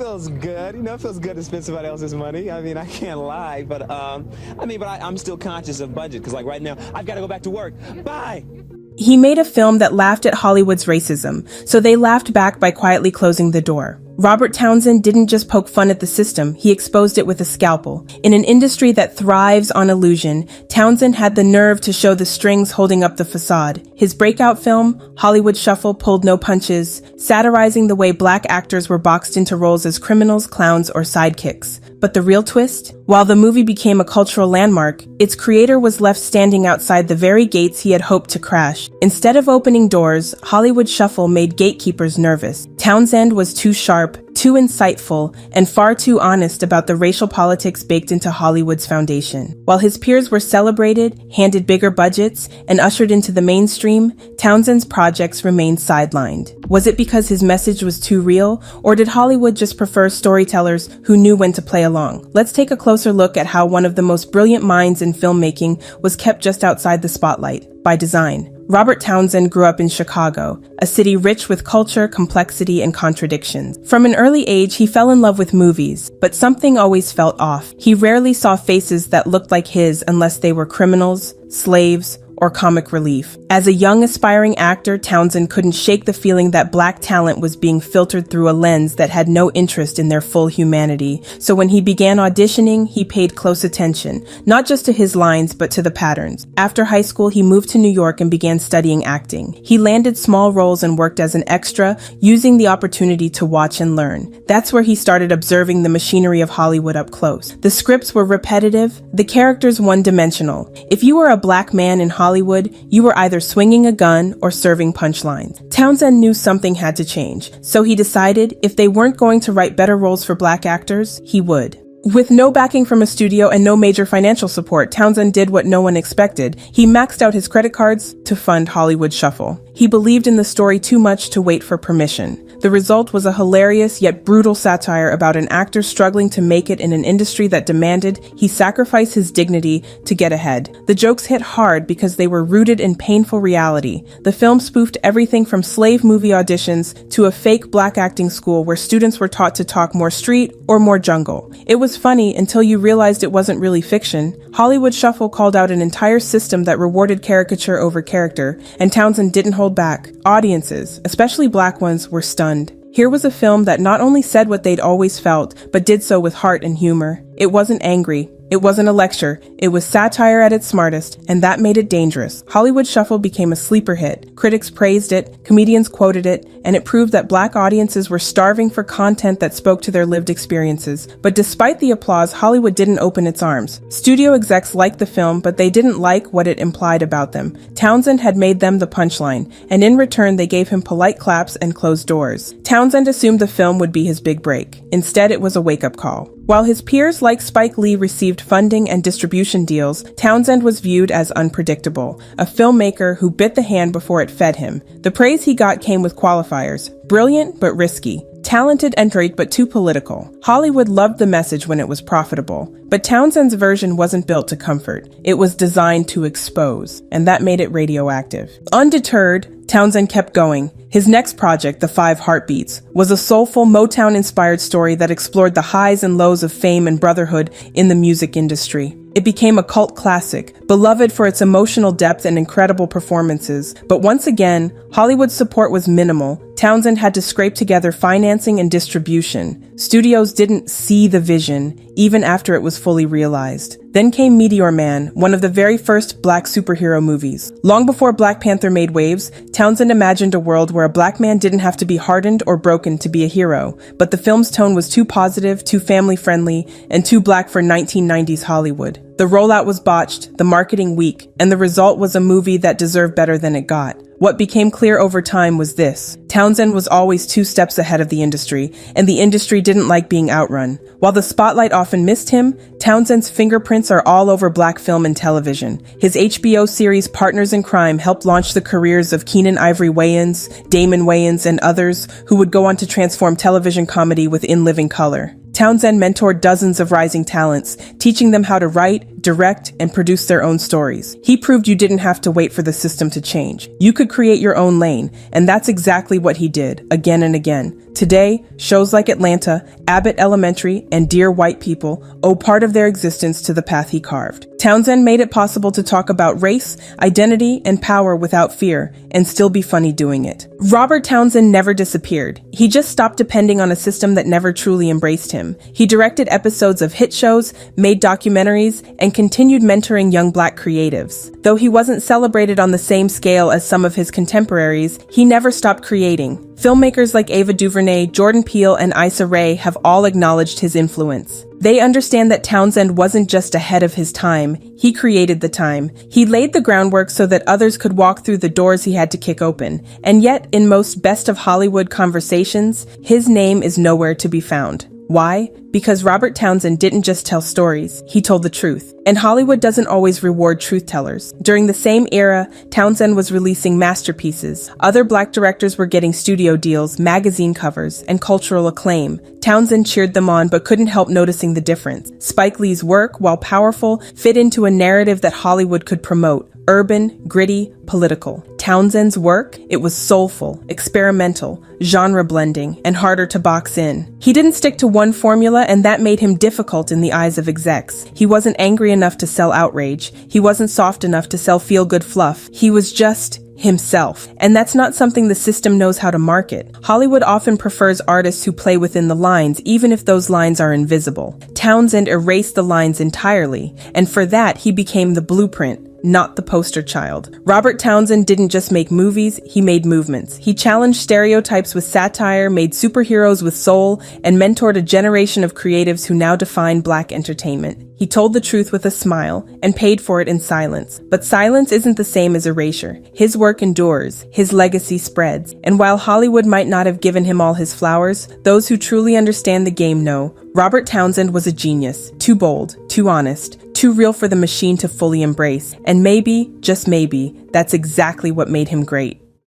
feels good. It feels good to spend somebody else's money. I mean, I can't lie, but I'm still conscious of budget because, like, right now, I've got to go back to work. Bye. He made a film that laughed at Hollywood's racism, so they laughed back by quietly closing the door. Robert Townsend didn't just poke fun at the system, he exposed it with a scalpel. In an industry that thrives on illusion, Townsend had the nerve to show the strings holding up the facade. His breakout film, Hollywood Shuffle, pulled no punches, satirizing the way black actors were boxed into roles as criminals, clowns, or sidekicks. But the real twist? While the movie became a cultural landmark, its creator was left standing outside the very gates he had hoped to crash. Instead of opening doors, Hollywood Shuffle made gatekeepers nervous. Townsend was too sharp, too insightful, and far too honest about the racial politics baked into Hollywood's foundation. While his peers were celebrated, handed bigger budgets, and ushered into the mainstream, Townsend's projects remained sidelined. Was it because his message was too real, or did Hollywood just prefer storytellers who knew when to play along? Let's take a closer look at how one of the most brilliant minds in filmmaking was kept just outside the spotlight, by design. Robert Townsend grew up in Chicago, a city rich with culture, complexity, and contradictions. From an early age, he fell in love with movies, but something always felt off. He rarely saw faces that looked like his unless they were criminals, slaves, or comic relief. As a young aspiring actor, Townsend couldn't shake the feeling that black talent was being filtered through a lens that had no interest in their full humanity. So when he began auditioning, he paid close attention, not just to his lines, but to the patterns. After high school, he moved to New York and began studying acting. He landed small roles and worked as an extra, using the opportunity to watch and learn. That's where he started observing the machinery of Hollywood up close. The scripts were repetitive, the characters one-dimensional. If you were a black man in Hollywood, you were either swinging a gun or serving punchlines. Townsend knew something had to change, so he decided if they weren't going to write better roles for black actors, he would. With no backing from a studio and no major financial support, Townsend did what no one expected. He maxed out his credit cards to fund Hollywood Shuffle. He believed in the story too much to wait for permission. The result was a hilarious yet brutal satire about an actor struggling to make it in an industry that demanded he sacrifice his dignity to get ahead. The jokes hit hard because they were rooted in painful reality. The film spoofed everything from slave movie auditions to a fake black acting school where students were taught to talk more street or more jungle. It was funny until you realized it wasn't really fiction. Hollywood Shuffle called out an entire system that rewarded caricature over character, and Townsend didn't hold back. Audiences, especially black ones, were stunned. Here was a film that not only said what they'd always felt, but did so with heart and humor. It wasn't angry. It wasn't a lecture. It was satire at its smartest, and that made it dangerous. Hollywood Shuffle became a sleeper hit. Critics praised it, comedians quoted it, and it proved that black audiences were starving for content that spoke to their lived experiences. But despite the applause, Hollywood didn't open its arms. Studio execs liked the film, but they didn't like what it implied about them. Townsend had made them the punchline, and in return they gave him polite claps and closed doors. Townsend assumed the film would be his big break. Instead, it was a wake-up call. While his peers like Spike Lee received funding and distribution deals, Townsend was viewed as unpredictable, a filmmaker who bit the hand before it fed him. The praise he got came with qualifiers: brilliant but risky, talented and great but too political. Hollywood loved the message when it was profitable, but Townsend's version wasn't built to comfort. It was designed to expose, and that made it radioactive. Undeterred, Townsend kept going. His next project, The 5 Heartbeats, was a soulful Motown-inspired story that explored the highs and lows of fame and brotherhood in the music industry. It became a cult classic, beloved for its emotional depth and incredible performances. But once again, Hollywood's support was minimal. Townsend had to scrape together financing and distribution. Studios didn't see the vision, even after it was fully realized. Then came Meteor Man, one of the very first black superhero movies. Long before Black Panther made waves, Townsend imagined a world where a black man didn't have to be hardened or broken to be a hero. But the film's tone was too positive, too family-friendly, and too black for 1990s Hollywood. The rollout was botched, the marketing weak, and the result was a movie that deserved better than it got. What became clear over time was this: Townsend was always 2 steps ahead of the industry, and the industry didn't like being outrun. While the spotlight often missed him, Townsend's fingerprints are all over black film and television. His HBO series Partners in Crime helped launch the careers of Keenen Ivory Wayans, Damon Wayans, and others who would go on to transform television comedy with In Living Color. Townsend mentored dozens of rising talents, teaching them how to write, direct, and produce their own stories. He proved you didn't have to wait for the system to change. You could create your own lane, and that's exactly what he did, again and again. Today, shows like Atlanta, Abbott Elementary, and Dear White People owe part of their existence to the path he carved. Townsend made it possible to talk about race, identity, and power without fear, and still be funny doing it. Robert Townsend never disappeared. He just stopped depending on a system that never truly embraced him. He directed episodes of hit shows, made documentaries, and continued mentoring young Black creatives. Though he wasn't celebrated on the same scale as some of his contemporaries, he never stopped creating. Filmmakers like Ava DuVernay, Jordan Peele, and Issa Rae have all acknowledged his influence. They understand that Townsend wasn't just ahead of his time, he created the time. He laid the groundwork so that others could walk through the doors he had to kick open. And yet, in most best of Hollywood conversations, his name is nowhere to be found. Why? Because Robert Townsend didn't just tell stories, he told the truth. And Hollywood doesn't always reward truth tellers. During the same era, Townsend was releasing masterpieces. Other Black directors were getting studio deals, magazine covers, and cultural acclaim. Townsend cheered them on but couldn't help noticing the difference. Spike Lee's work, while powerful, fit into a narrative that Hollywood could promote. Urban, gritty, political. Townsend's work, it was soulful, experimental, genre blending, and harder to box in. He didn't stick to one formula, and that made him difficult in the eyes of execs. He wasn't angry enough to sell outrage. He wasn't soft enough to sell feel-good fluff. He was just himself. And that's not something the system knows how to market. Hollywood often prefers artists who play within the lines, even if those lines are invisible. Townsend erased the lines entirely, and for that, he became the blueprint, not the poster child. Robert Townsend didn't just make movies, he made movements. He challenged stereotypes with satire, made superheroes with soul, and mentored a generation of creatives who now define Black entertainment. He told the truth with a smile, and paid for it in silence. But silence isn't the same as erasure. His work endures, his legacy spreads. And while Hollywood might not have given him all his flowers, those who truly understand the game know Robert Townsend was a genius, too bold, too honest, too real for the machine to fully embrace. And maybe, just maybe, that's exactly what made him great.